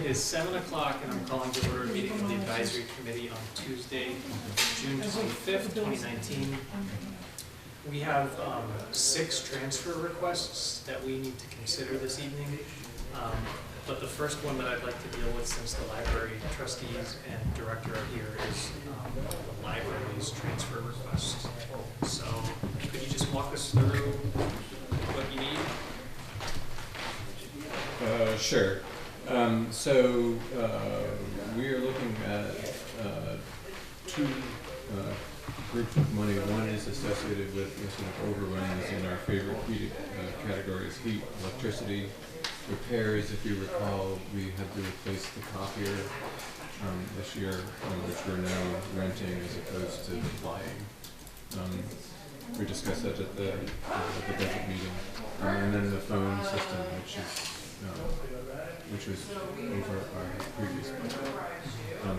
is 7 o'clock, and I'm calling to order a meeting of the advisory committee on Tuesday, June 25th, 2019. We have 6 transfer requests that we need to consider this evening. But the first one that I'd like to deal with, since the library trustees and director are here, is the library's transfer request. So could you just walk us through what you need? Sure. We are looking at 2 groups of money. One is associated with sort of overruns in our favorite categories: heat, electricity, repairs. If you recall, we had to replace the copier this year, which we're now renting as opposed to buying. We discussed that at the budget meeting, and then the phone system, which was over our previous budget.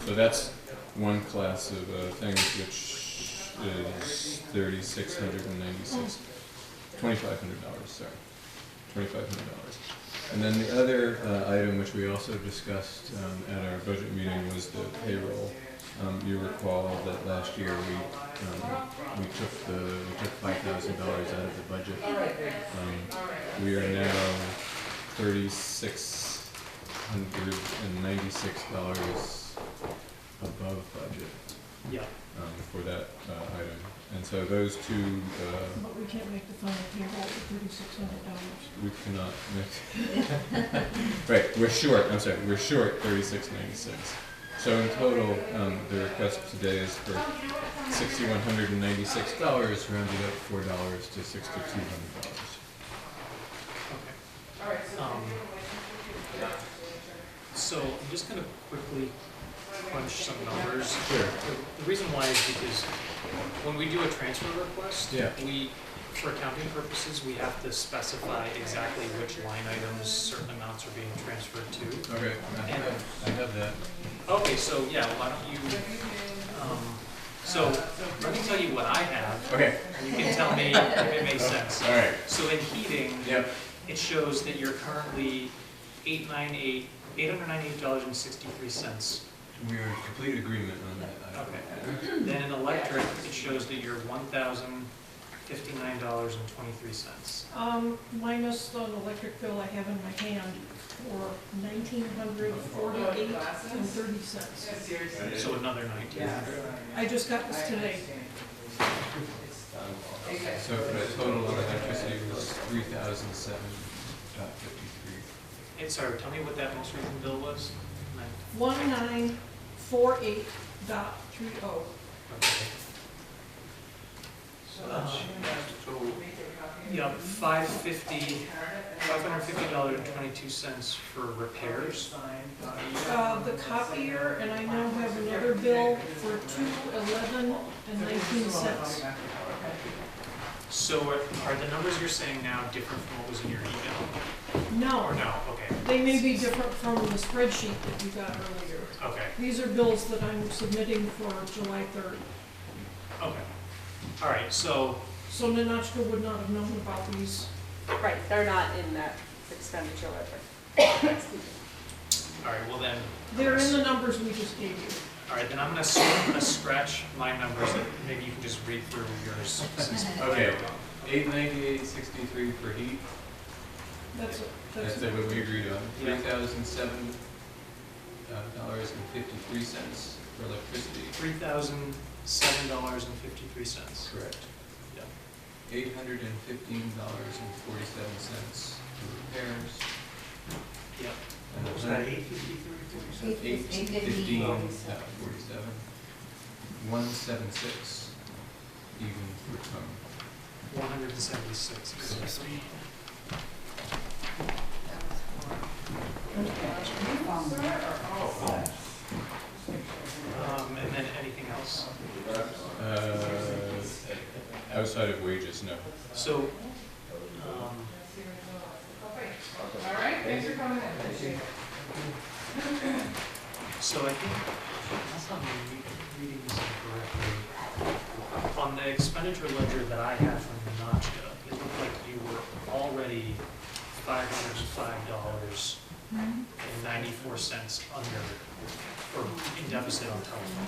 So that's one class of things, which is $2,500. Sorry, $2,500. And then the other item, which we also discussed at our budget meeting, was the payroll. You recall that last year we took $5,000 out of the budget. We are now $3,696 above budget. Yeah. For that item. And so those 2. But we can't make the final payroll for $3,600. We cannot make. Right, we're short. I'm sorry, we're short $3,696. So in total, the request today is for $6,196, rounded up $4 to $6,200. Okay. So I'm just going to quickly crunch some numbers. Sure. The reason why is because when we do a transfer request, for accounting purposes, we have to specify exactly which line items certain amounts are being transferred to. Okay, I have that. Okay, so yeah, why don't you, so let me tell you what I have. Okay. And you can tell me if it makes sense. All right. So in heating, it shows that you're currently $898.63. We're in complete agreement on that. Okay. Then in electric, it shows that you're $1,059.23. Minus the electric bill I have in my hand for $1,948.30. So another $1,900. I just got this today. So the total on electricity was $3,007.53. And sorry, tell me what that most recent bill was. 1948.30. Okay. Yeah, $550.22 for repairs. The copier, and I now have another bill for $211.19. So are the numbers you're saying now different from what was in your email? No. Or no? Okay. They may be different from the spreadsheet that you got earlier. Okay. These are bills that I'm submitting for July 3rd. Okay. All right, so Nanachka would not have known about these. Right, they're not in that expenditure ledger. all right, well then. They're in the numbers we just gave you. All right, then I'm gonna scratch my numbers, and maybe you can just read through yours. Okay, $898.63 for heat. That's That's what we agreed on. $3,007.53 for electricity. $3,007.53. Correct. Yeah. $815.47 for repairs. Yep. And What was that, 853? $815.47. 176 even for tone. 176. And then anything else? Outside of wages, no. So, All right, thanks for coming in. so I think, unless I'm reading this incorrectly, on the expenditure ledger that I have from Nanachka, it looked like you were already $505 and 94 cents under, or in deficit on telephone.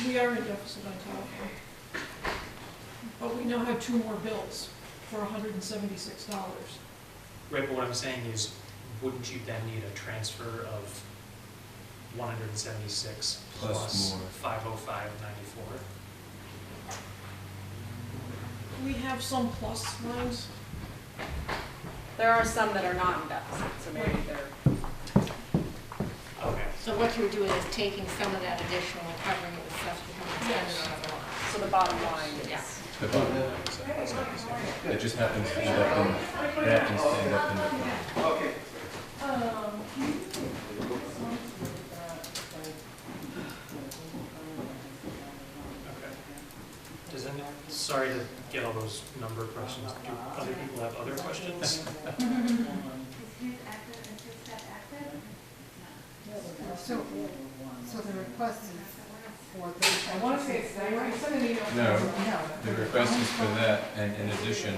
We are in deficit on telephone. But we now have 2 more bills for $176. Right, but what I'm saying is, wouldn't you then need a transfer of 176 Plus more. 505.94? We have some plus lines. There are some that are not in deficit, so maybe they're, Okay. So what you're doing is taking some of that additional and covering it with stuff that comes expended on the line. so the bottom line is. Yeah. The bottom line is it just happens to end up in, it happens to end up in the fund. Okay. Does any, sorry to get all those number questions. Do other people have other questions? So the request is for the. I want to say it's, I sent an email. No, No. the request is for that, and in addition,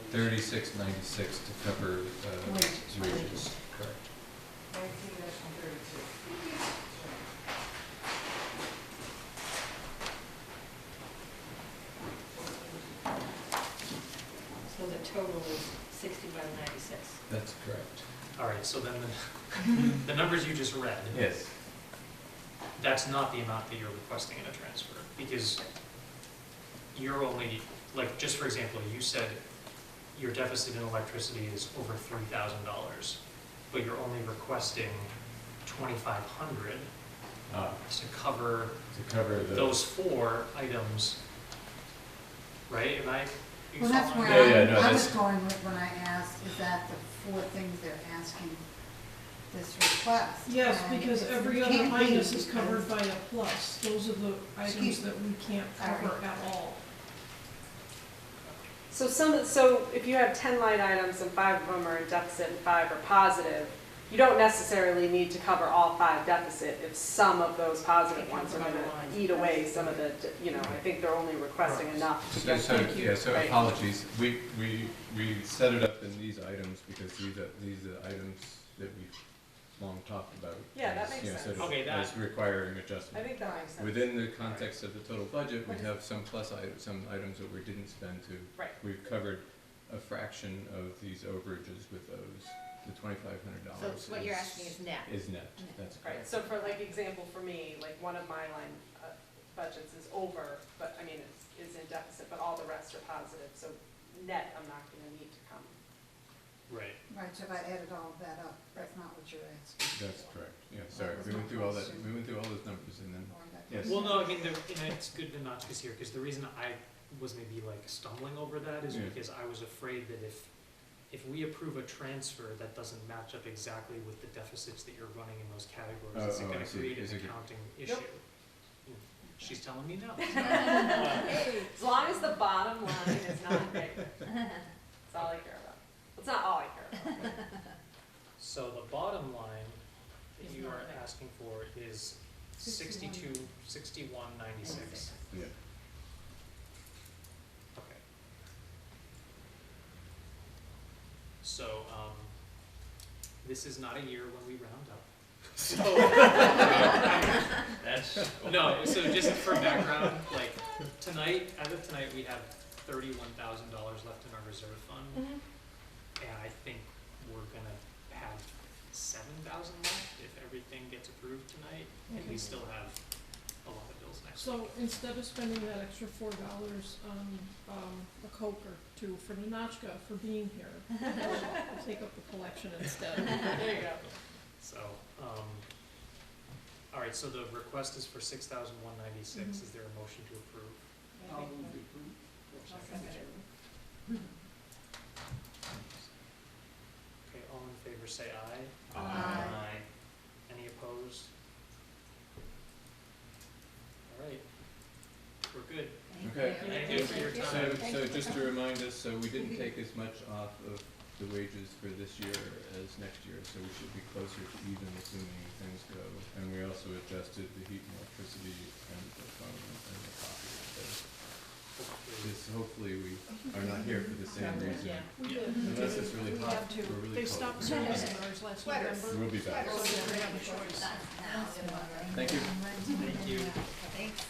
3696 to cover wages. Correct. 19-32. So the total is 6196. That's correct. All right, so then the numbers you just read, Yes. that's not the amount that you're requesting in a transfer, because you're only, like, just for example, you said your deficit in electricity is over $3,000, but you're only requesting 2,500 to cover To cover the. those 4 items, right? Am I? you Well, that's follow- where Yeah, no, I was that's- going with when I asked, is that the 4 things they're asking this request? Yes, And because it's- every it other can't be minus is covered because- by a plus. Those are the items Excuse me. that we can't cover at all. So so if you have 10 line items and 5 of them are in deficit and 5 are positive, you don't necessarily need to cover all 5 deficit if some of those positive ones are going to eat away some of the, I think they're only requesting enough. So, Thank you. yeah, so Right. apologies. We set it up in these items because these are items that we've long talked about. Yeah, that as, makes you know, sense. sort of Okay, that- as requiring I adjustment. think that makes sense. Within the context of the total budget, we have some plus items, some items that we didn't spend to. Right. We've covered a fraction of these overages with those. The $2,500 So what you're asking is net. is net. That's Right, correct. so for like example for me, like one of my line budgets is over, but I mean, is in deficit, but all the rest are positive, so net, I'm not gonna need to come. Right. Right, so if I added all of that up, that's not what you're asking. That's correct. Yeah, sorry. We went through all that. We went through all those numbers and then. Or that- Yes. Well, no, I mean, it's good to Nachka's here, because the reason I was maybe like stumbling over that is Yeah. because I was afraid that if we approve a transfer that doesn't match up exactly with the deficits that you're running in those categories, is it Oh, I gonna see. create Is an it- accounting issue? She's telling me no. As long as the bottom line is not bigger, that's all I care about. It's not all I care about. So the bottom line that Is you not are big. asking for is 6196. Yeah. Okay. So, this is not a year when we round up. So, no, so just for background, like, as of tonight, we have $31,000 left in our reserve fund. And I think we're gonna have 7,000 left if everything gets approved tonight, and we still have a lot of bills next week. So instead of spending that extra $4 on a Coke or 2 for Nanachka for being here, we'll take up the collection instead. There you go. So, all right, so the request is for 6,196. Is there a motion to approve? Okay, all in favor say aye. Aye. Any opposed? All right, we're good. Okay. Thank you for your time. So just to remind us, so we didn't take as much off of the wages for this year as next year, so we should be closer to even assuming things go. And we also adjusted the heat and electricity and the phone and the copy. So this hopefully we are not here for the same reason. Yeah, we did. Unless it's really We hot had to. or really They cold. stopped servicing ours last November. We'll be back. So we didn't have a choice. Thank you. Thank you. Thanks.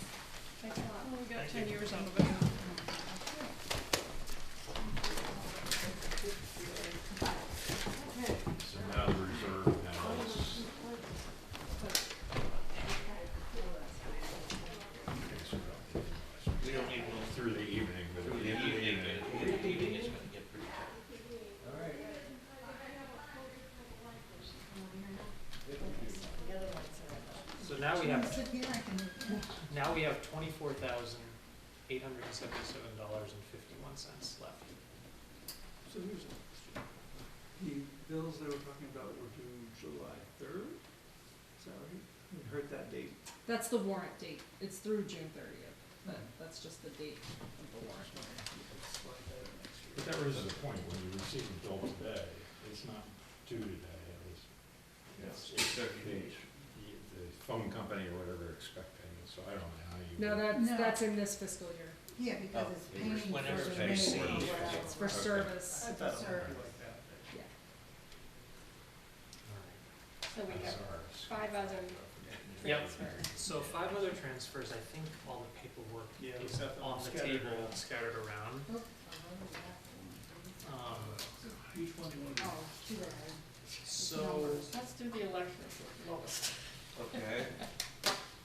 Thanks a lot. Well, we got 10 years out of it. So now the reserve has. We don't need to go through the evening, but Through at the the end of the evening, evening. the evening is gonna get pretty tough. So now we have, Sit here, I can, now we have $24,877.51 left. So here's a question. The bills they were talking about were due July 3rd? Is that right? We heard that date. That's the warrant date. It's through June 30th. That's just the date of the warrant. Slide that in next year. But that raises a point, when you receive a bill today, it's not due today, it's the phone company or whatever expecting it, so I don't know how you. No, No. that's in this fiscal year. yeah, because it's Oh, paying for whenever the they see remaining. it. It's for Okay. service. I thought it Sir. was like that. Yeah. So we That's have ours. 5 other Yep. transfers. So 5 other transfers, I think all the paperwork Yeah, is except on the scattered table, around. scattered around. Oh, Each one you want to. oh, too bad. So, Let's do the elections with lowest. Okay.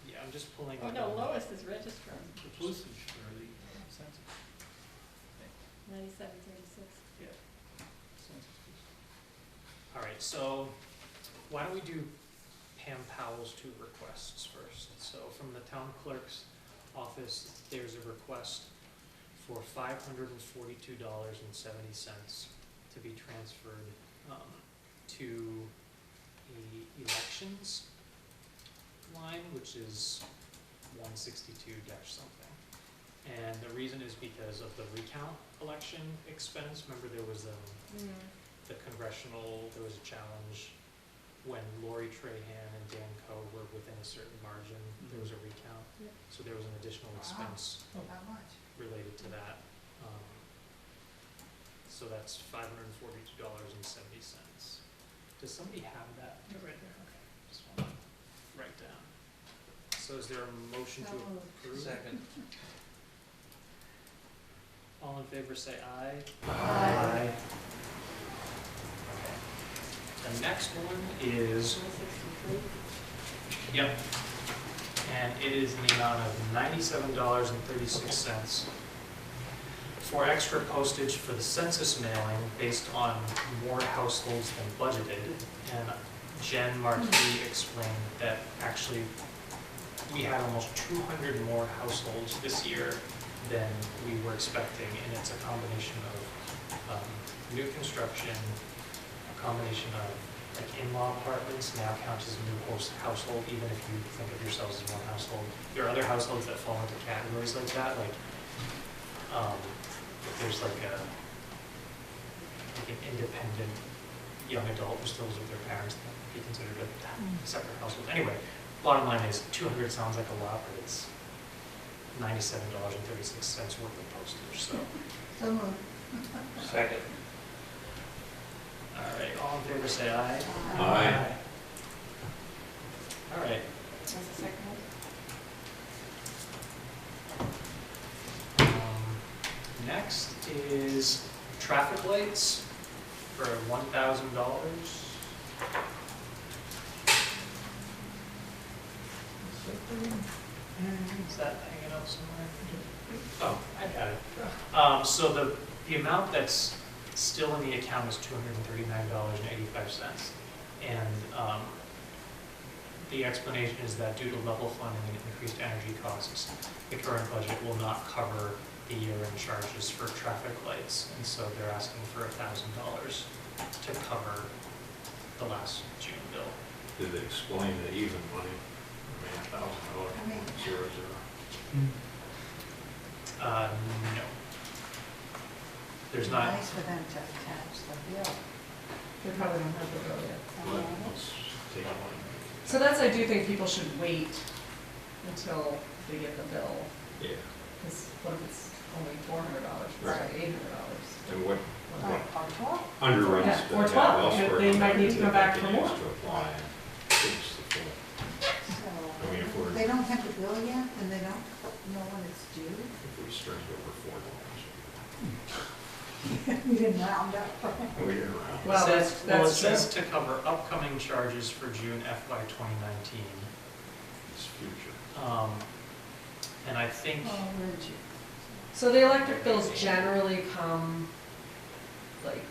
yeah, I'm just pulling. Oh, no, lowest is registrar, The postage for the census. 9736. Yeah. Census piece. All right, so why don't we do Pam Powell's 2 requests first? So from the town clerk's office, there's a request for $542.70 to be transferred to the elections line, which is 162 dash something. And the reason is because of the recount election expense. Remember there was the congressional, there was a challenge when Lori Trahan and Dan Coe were within a certain margin, there was a recount. Yep. So there was an additional expense How much? related to that. So that's $542.70. Does somebody have that? Right there. Okay, just want to write down. So is there a motion to So moved. approve? Second. All in favor say aye. Aye. Okay. The next one is, 163. yep, and it is in the amount of $97.36 for extra postage for the census mailing based on more households than budgeted. And Jen Markey explained that actually we had almost 200 more households this year than we were expecting, and it's a combination of new construction, a combination of like in-law apartments now count as a new household, even if you think of yourselves as one household. There are other households that fall into categories like that, like if there's like an independent young adult who still lives with their parents, that would be considered a separate household. Anyway, bottom line is 200 sounds like a lot, but it's $97.36 worth of postage, so. So moved. Second. All right, all in favor say aye. Aye. All right, What's the second one? next is traffic lights for $1,000. Is that hanging out somewhere? Oh, I got it. So the amount that's still in the account is $239.85. And the explanation is that due to level funding and increased energy costs, the current budget will not cover the year-end charges for traffic lights. And so they're asking for $1,000 to cover the last June bill. Did they explain the even money? I mean, $1,000, 0, 0. No. There's Be not, nice for them to attach the bill. They probably don't have the bill yet. But let's take one. So that's, I do think people should wait until they get the bill, Yeah. because what if it's only $400, Right. $800. And what Or 12? underruns Yeah, that or have 12, elsewhere. they might need to come back for continues more. to apply and fix the full. I mean, if we're, They don't have the bill yet, and they don't know when it's due? if we stretch it over $4. We didn't round up. We get around. Well, It says, well, it that's true. says to cover upcoming charges for June FY 2019. It's future. And I think, Oh, where'd you? So the electric bills generally come like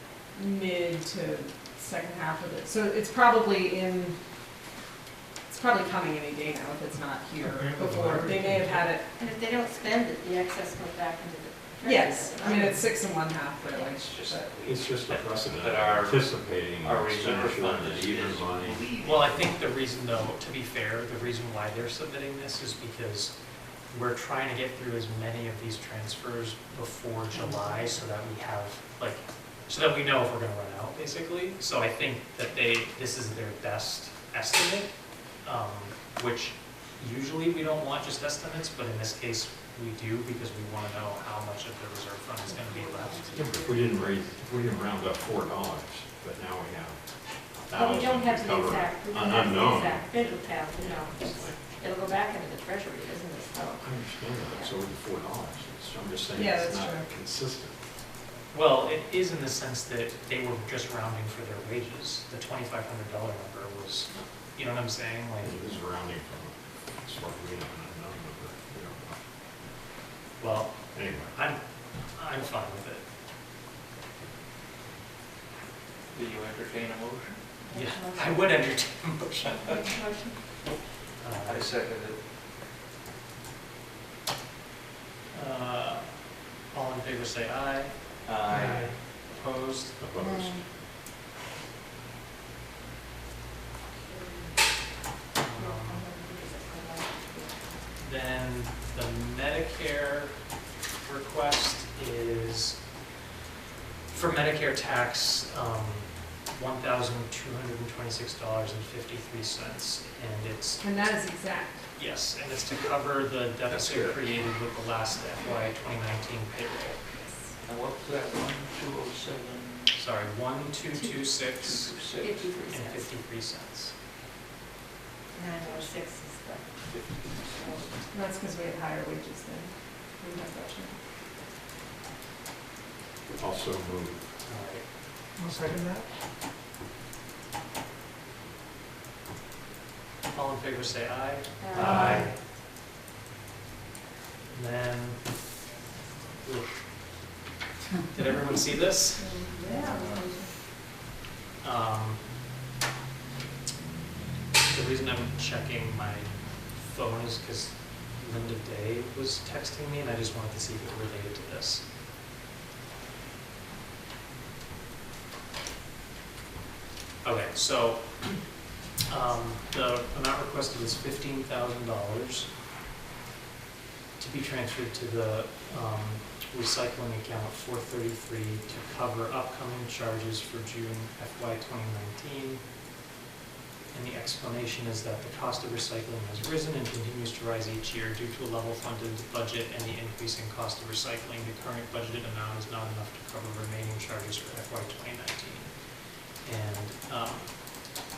mid to second half of it, so it's probably coming any day now if it's not here before, they may have had it. And if they don't spend it, the excess goes back into the treasury. Yes, I mean, it's 6 1/2 really, It's just, but- It's just a precedent But of our- anticipating our reserve expenditure fund and is even money. leaving. well, I think the reason though, to be fair, the reason why they're submitting this is because we're trying to get through as many of these transfers before July so that we have, like, so that we know if we're gonna run out, basically. So I think that this is their best estimate, which usually we don't want just estimates, but in this case, we do because we wanna know how much of the reserve fund is gonna be left. Yeah, but if we didn't round up $4, but now we have But we don't have $1,000 to the cover exact, we don't an have the unknown. exact figure tab, you know. It's like, It'll go back into the treasury, isn't it? So, I understand that, so would the $4. I'm just saying Yeah, it's that's not true. consistent. Well, it is in the sense that they were just rounding for their wages. The $2,500 number was, you know what I'm saying? Like, It is rounding from, as far as we know, an unknown number, we don't know. well, Anyway, I'm fine with it. Do you entertain a motion? Yeah, I would entertain a motion. make a motion. I second it. All in favor say aye. Aye. Opposed? opposed. Then the Medicare request is for Medicare tax, $1,226.53, and it's, And that is exact. yes, and it's to cover the deficit created with the last FY 2019 payroll. And what was that, 1207? Sorry, 1,226 53 and cents. 53 cents. 906 is the, And that's because we had higher wages than we had budgeted. Also move. All right. I'll second that. All in favor say aye. Aye. And then, oof. Did everyone see this? The reason I'm checking my phone is because Linda Day was texting me and I just wanted to see if it related to this. Okay, so, the amount requested is $15,000 to be transferred to the, recycling account 433 to cover upcoming charges for June FY 2019. And the explanation is that the cost of recycling has risen and continues to rise each year due to a level funded budget and the increasing cost of recycling. The current budgeted amount is not enough to cover remaining charges for FY 2019. And,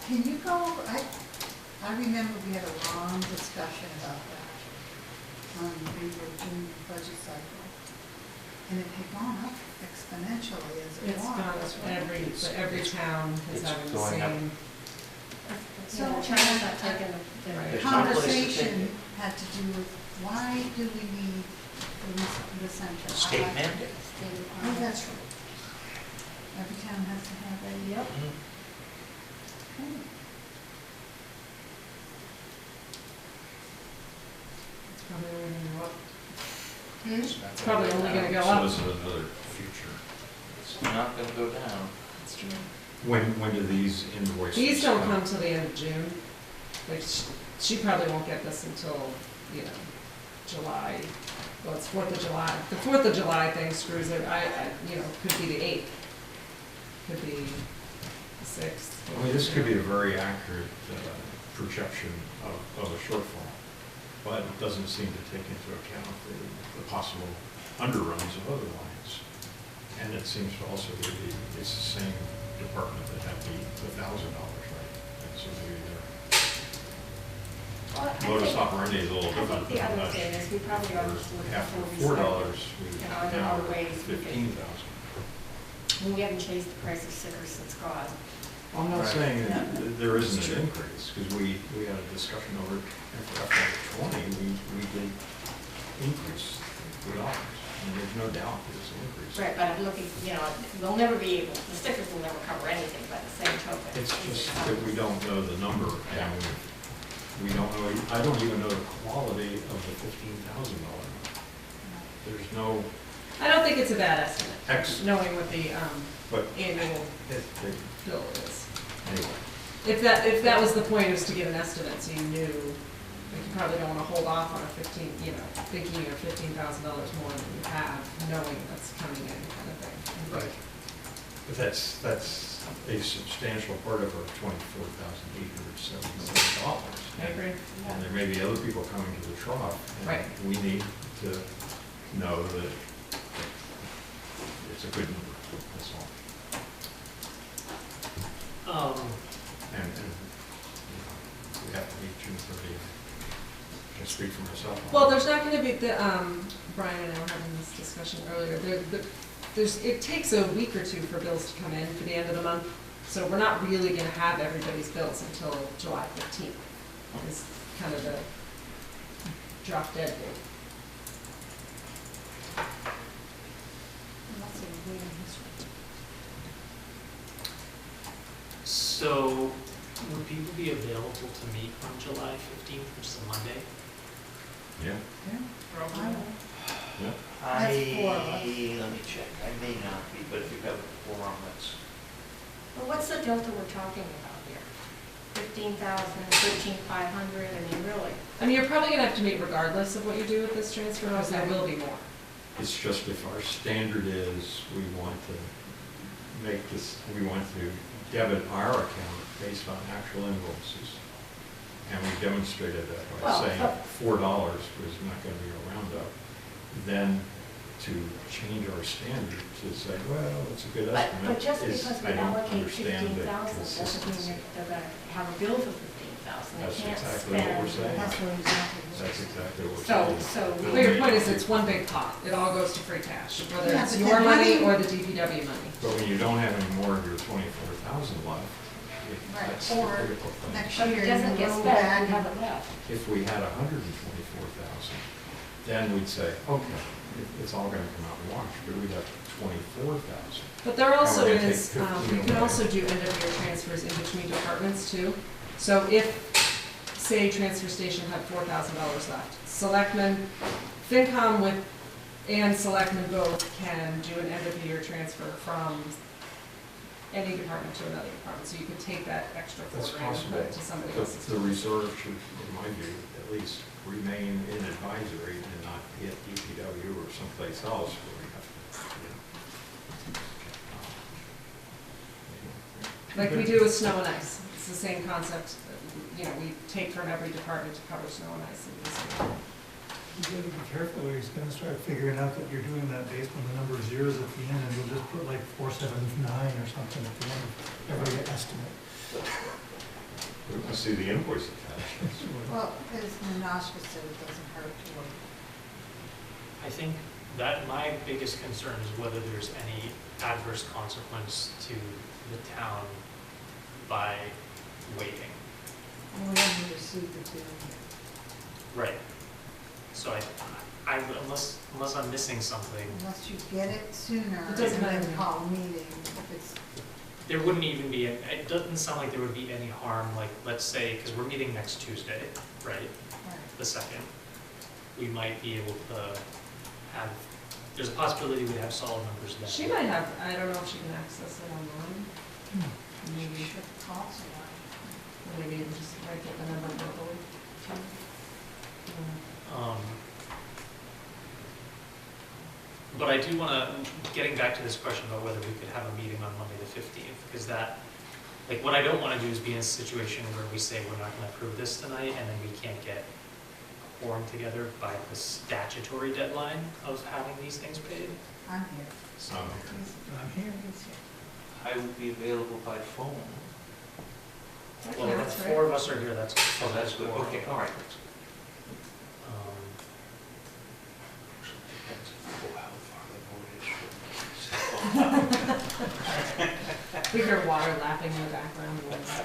Can you go, I remember we had a long discussion about that on the June budget cycle. And it had gone up exponentially as it It's gone, was. every town is It's having the going up. same. so China's not taking the, The Right. There's no place to take conversation it. had to do with, why do we need the center? State mandate. Oh, that's right. Every town has to have a, yep. okay. It's probably only gonna go up. It's probably only gonna go So up. this is another future. It's not gonna go down. That's true. When do these invoices? These don't come till the end of June. Like, she probably won't get this until, you know, July. Well, it's 4th of July. The 4th of July thing screws it. You know, could be the 8th. Could be the 6th. I mean, this could be a very accurate projection of a shortfall, but it doesn't seem to take into account the possible underruns of other lines. And it seems to also be, it's the same department that had the $1,000, right? And so maybe their Well, I modus think- operandi is a little I different. think the other thing is we probably ought to look at After before we $4, start. we You know, in now other ways, we could- 15,000. We haven't chased the price of stickers since God. I'm not Right. saying that there isn't an increase, because we had a discussion over FY '20, we did increase the dollars, and there's no doubt there's an increase. Right, but I'm looking, you know, we'll never be able, the stickers will never cover anything by the same token. It's just that we don't know the number, and we don't know, I don't even know the quality of the $15,000 number. There's no I don't think it's a bad estimate, X, knowing what the, but annual it, bill is. anyway. If that was the point, was to give an estimate, so you knew, like, you probably don't wanna hold off on a thinking you're $15,000 more than you have, knowing that's coming in kind of thing. Right. But that's a substantial part of our $24,876. I agree. And there may be other people coming to the trough. Right. And we need to know that it's a good number, that's all. And, you know, we have to meet June 30th. I can speak for myself. Well, there's not gonna be, Brian and I were having this discussion earlier, it takes a week or two for bills to come in for the end of the month, so we're not really gonna have everybody's bills until July 15th, is kind of the drop dead date. And that's a weird history. So, would people be available to meet on July 15th, which is a Monday? Yeah. Yeah. That's 4 of us. Let me check, I may not be, but if you have a forum, that's, But what's the delta we're talking about here? 15,000, 13,500, I mean, really? I mean, you're probably gonna have to meet regardless of what you do with this transfer, because there will be more. It's just if our standard is, we want to make this, we want to debit our account based on actual invoices. And we demonstrated that by Well, saying but- $4 was not gonna be a roundup. Then to change our standard to say, well, it's a good estimate, But just is, because I we don't allocate understand the 15,000 doesn't mean consistency. they're gonna have a bill for 15,000. They That's can't exactly what we're spend- saying. That's what exactly. That's exactly what we're So, saying. so. Bill But your may- point is, it's one big pot, it all goes to free cash, whether Yeah, it's but your then how do money you- or the DPW money. But when you don't have any more of your 24,000 left, Right, that's the or critical thing. next So year it doesn't you get roll spent, back you have and it left. If we had 124,000, then we'd say, okay, it's all gonna come out in wash, but we'd have 24,000. But there also we're gonna is, take 15 you can away. also do end of year transfers in between departments too. So if, say, transfer station had $4,000 left, selectmen, FinCom and selectmen both can do an end of year transfer from any department to another department. So you could take that extra That's $4,000 and possible. put it to somebody else's. The reserve should, in my view, at least remain in advisory and not be at DPW or someplace else where we have to, Like we do with snow and ice. It's the same concept. You know, we take from every department to cover snow and ice. You gotta be careful, or he's gonna start figuring out that you're doing that based on the number of zeros at the end, and we'll just put like 479 or something at the end of every estimate. We want to see the invoice attached. well, as Ninoshka said, it doesn't hurt to work. I think that my biggest concern is whether there's any adverse consequence to the town by waiting. And we haven't received the bill yet. Right. So unless I'm missing something, Unless you get it sooner, It doesn't and then matter. call a meeting, if it's, there wouldn't even be, it doesn't sound like there would be any harm, like, let's say, because we're meeting next Tuesday, right, right. the 2nd. We might be able to have, there's a possibility we'd have solid numbers then. She might have, I don't know if she can access it online. Maybe, Should call someone. or maybe even just write it the number verbally. too. But I do want to, getting back to this question about whether we could have a meeting on Monday the 15th, because that, like, what I don't want to do is be in a situation where we say we're not going to approve this tonight, and then we can't get quorum together by the statutory deadline of having these things paid. I'm here. So, I'm here. I will be available by phone. well, if That's right. 4 of us are here, that's. Oh, that's good, quorum. okay, all right. Um, Oh, how far the vote is. We hear water lapping in the background. If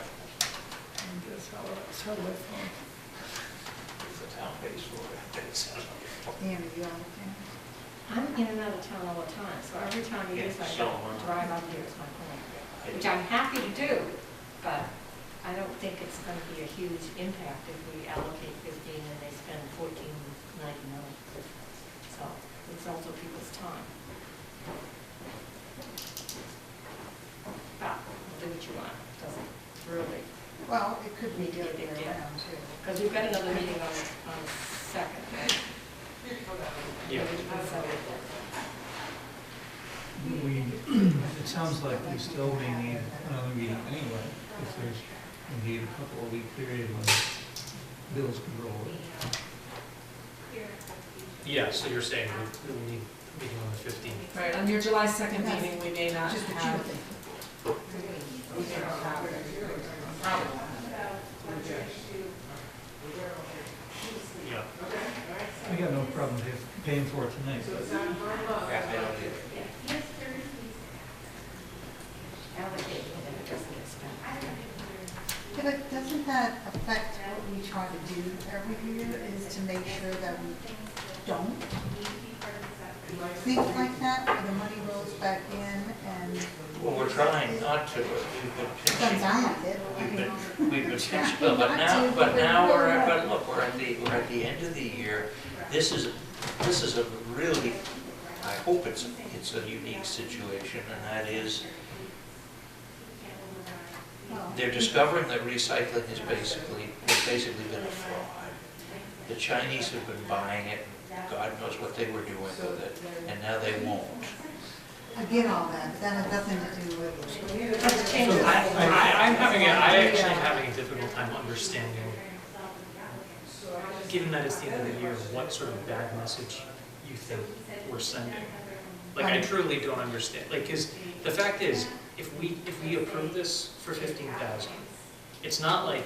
the town pays for it, it's. Dan, are you on the phone? I'm in and out of town all the time, so every time you use, I Yeah, so, don't drive up here, it's my home. Which I'm happy to do, but I don't think it's gonna be a huge impact if we allocate 15 and they spend 14.99. So it's also people's time. But do what you want, doesn't really, Well, it could be the other way around too. because we've got another meeting on the second, right? Yeah. Maybe we can set it then. It sounds like we still may need another meeting anyway, if there's indeed a couple of week period when bills can roll in. Yeah, so you're saying we'll need a meeting on the 15th. Right, on your July 2nd meeting, we may not Just what you have, would think. we may not have, probably won't have. Yeah. I got no problem paying for it tonight, but Yeah, I don't either. Allocate, and then it doesn't get spent. Yeah, but doesn't that affect what we try to do every year, is to make sure that we don't think like that, where the money rolls back in and Well, we're trying not to, but we've been it doesn't pinching. sound like it. I We've mean, been pinching, but now we're at the end of the year. This is a really, I hope it's a unique situation, and that is, well, they're discovering that recycling has basically been a fraud. The Chinese have been buying it, God knows what they were doing with it, and now they won't. I get all that, but that has nothing to do with. Let's change it. I actually am having a difficult time understanding, given that it's the end of the year, what sort of bad message you think we're sending. Like, I truly don't understand, like, because the fact is, if we approve this for 15,000, it's not like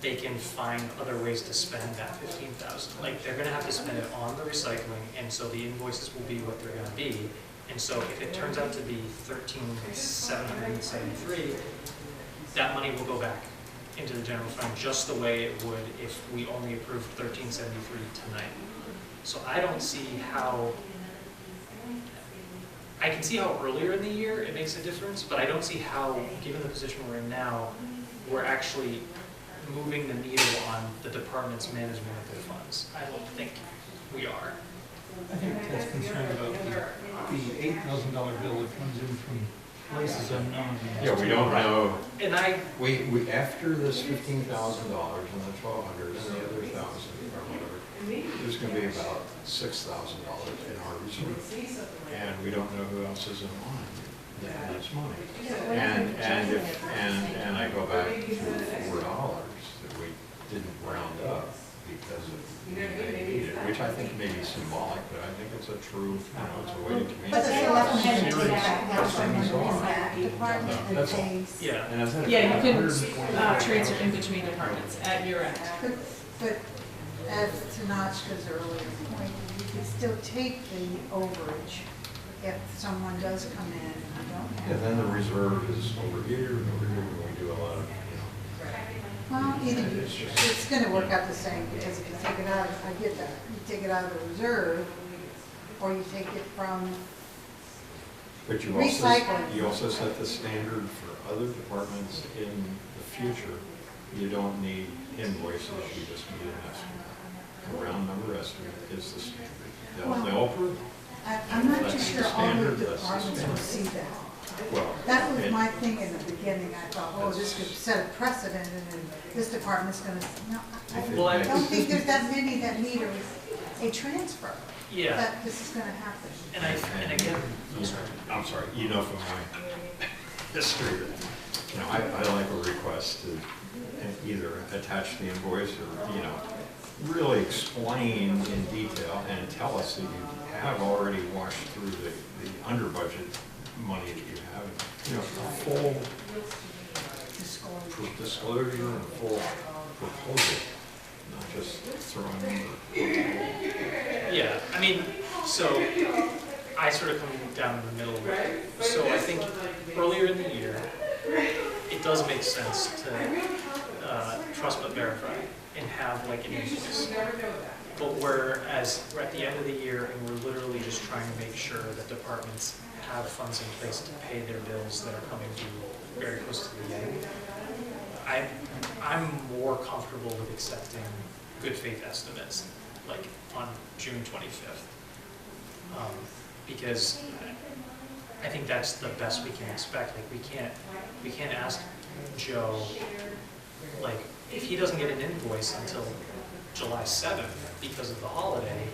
they can find other ways to spend that 15,000. Like, they're gonna have to spend it on the recycling, and so the invoices will be what they're gonna be. And so if it turns out to be 13,773, that money will go back into the general fund just the way it would if we only approved 1373 tonight. So I don't see how, I can see how earlier in the year it makes a difference, but I don't see how, given the position we're in now, we're actually moving the needle on the department's management of their funds. I don't think we are. I think Ted's concerned about the $8,000 bill that comes in from places unknown. Yeah, we don't know. And We, after this $15,000 and the 1,200 and the other 1,000 or whatever, there's gonna be about $6,000 in our reserve. And we don't know who else is in line that needs money. And I go back to $4 that we didn't round up because of they need it, which I think may be symbolic, but I think it's a true, it's a way to But communicate. the selectmen Serious has as things someone in are. that department that That's all. pays. yeah. And I've had Yeah, you can $120. transfer in between departments at your end. But as to Notchka's earlier point, you can still take the overage if someone does come in and you don't And have. then the reserve is over here, and over here, and we do a lot of, Well, it's gonna work out the same, because if you take it out, I get that, you take it out of the reserve, or you take it from, but Recycling. you also set the standard for other departments in the future. You don't need invoices, you just need an estimate. A round number estimate is the standard. They'll approve. I'm not too That's the sure all the standard, that's the departments will standard. see that. Well, That was it- my thing in the beginning, I thought, oh, this could set a precedent, and then this department's gonna, no, If it Well, I makes- don't think there's that many that need a transfer, Yeah, that this is gonna happen. and again, I'm sorry, you know from my history that, I like a request to either attach the invoice or, really explain in detail and tell us that you have already washed through the under budget money that you have. You know, a full disclosure and a full proposal, not just throwing numbers. Yeah, I mean, so I sort of come down in the middle. So I think earlier in the year, it does make sense to trust but verify and have like an invoice. But whereas we're at the end of the year and we're literally just trying to make sure that departments have funds in place to pay their bills that are coming due very close to the end, I'm more comfortable with accepting good faith estimates, like on June 25th. Because I think that's the best we can expect. Like we can't ask Joe, like, if he doesn't get an invoice until July 7th because of the holiday,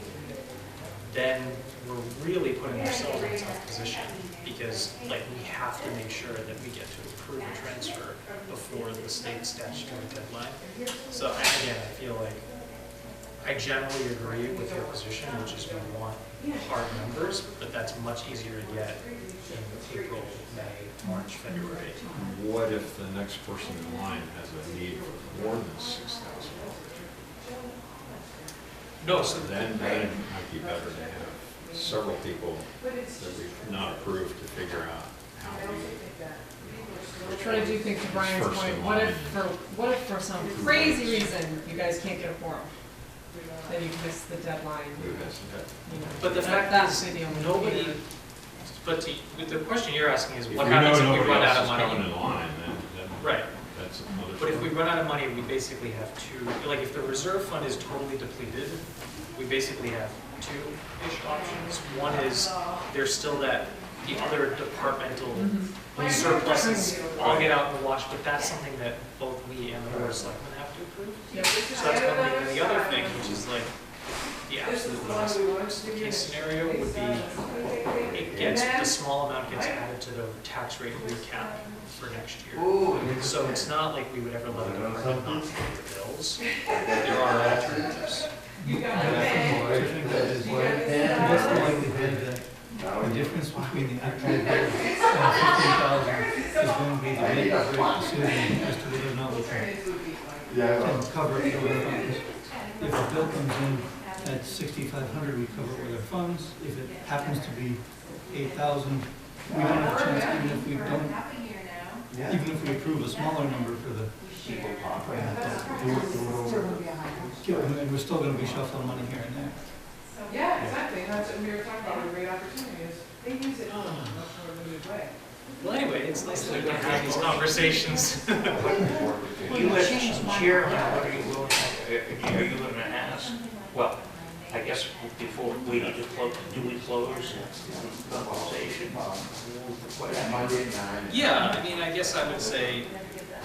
then we're really putting ourselves in a tough position, because like we have to make sure that we get to approve a transfer before the state statutory deadline. So again, I feel like I generally agree with your position, which is we want hard numbers, but that's much easier to get in April, May, March, February. What if the next person in line has a need for more than $6,000? No, so Then it might be better to have several people that we've not approved to figure out how we. But I do think to Brian's First point, in what line. if for some crazy reason you guys can't get a quorum? Then you miss the deadline, Who has that? you know. But the fact that's is, the only nobody, thing. but the question you're asking is, If what we happens know if we nobody run else out of is money? coming in line, then Right, that's another. but if we story. run out of money, we basically have two, like if the reserve fund is totally depleted, we basically have two-ish options. One is, there's still the other departmental surpluses all get out in the wash, but that's something that both we and the board of selectmen have to approve. Yep. So that's one thing. And the other thing, which is like the absolute worst case scenario, would be the small amount gets added to the tax rate recap for next year. So it's not like we would ever let a department not pay the bills. There are alternatives. I think that is, what's the likelihood that the difference between the actual bill and 15,000 is going to be the make or break decision as to whether or not we can cover it with our funds? If the bill comes in at 6,500, we cover it with our funds. If it happens to be 8,000, we don't have a chance, even if we approve a smaller number for the, and we're still going to be shuffling money here and there. Yeah, exactly, and that's what we were talking about, a great opportunity is, they use it in a much more limited way. Well, anyway, it's nice that we can have these conversations. You as chairman, what are you willing to ask? Well, I guess before we need to close, do we close the conversation? Yeah, I mean, I guess I would say,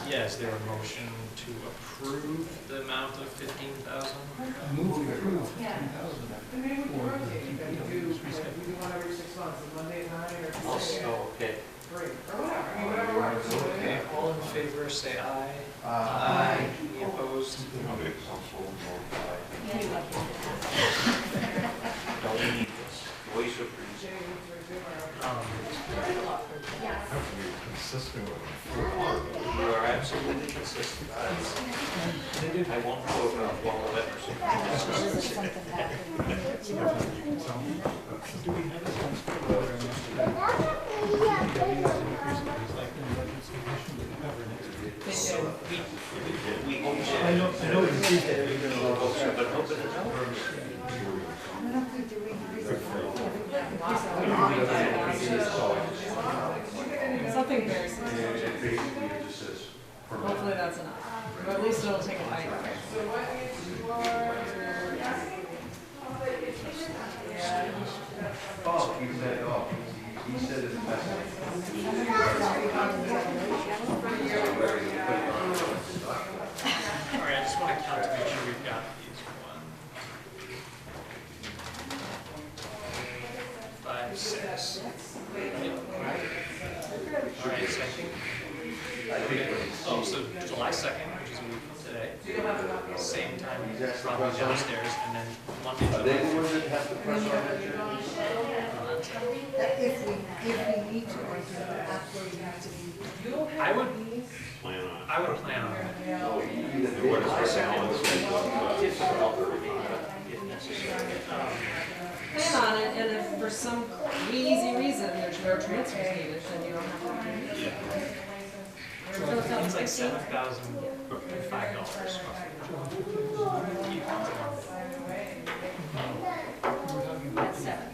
yeah, is there a motion to approve the amount of 15,000? Move we approve 15,000. And maybe we can rotate, you can do, we do one every 6 months, and Monday at 9 or Tuesday at Okay. 3, or whatever, I mean, whatever works. Okay, all in favor, say aye. Aye. Any opposed? Don't we need this voice of reason? Consistent with You are absolutely consistent. I won't go about all of it. Do we have a sense for whether or not the increase in recycling budget submission will cover next year? So We hope so. I know it increased it. Hope so, but hope it doesn't. Something very specific. Hopefully that's enough, or at least it'll take a bite. Oh, he said, he said it best. all right, I just want to count to make sure we've got these. 1, 5, 6. Yep. All right, so I think, oh, so July 2nd, which is a week from today. same time, probably downstairs, and then Monday. Are they the ones that have to press on that? That if we need to, or if we absolutely have to be. I would, Plan on it. I would plan on it. And what is the balance If necessary. Plan on it, and if for some crazy reason there's no transfers needed, then you don't have to. It's like $7,005 roughly. That's seven.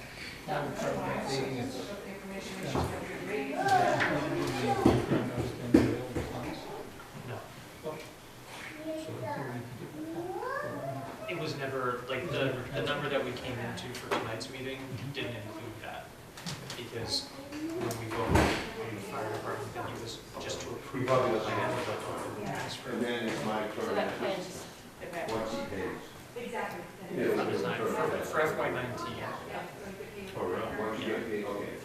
No. It was never, like, the number that we came into for tonight's meeting didn't include that. Because when we voted on the fire department, then it was just to approve the plan without the transfer. And then it's my So turn. that plan is, Once he pays. exactly. For FY19. Oh, really? Once you get paid, okay.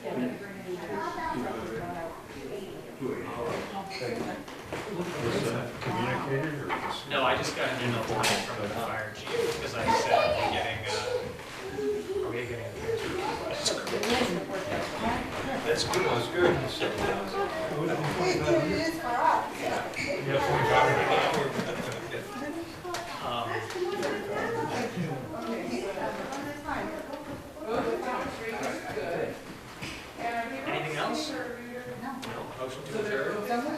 Was that communicated or just? No, I just got an email tonight from the fire chief, because I said, are we getting a transfer request? That's good, that's good. It is for us. Anything else? No. No, motion to adjourn? Someone?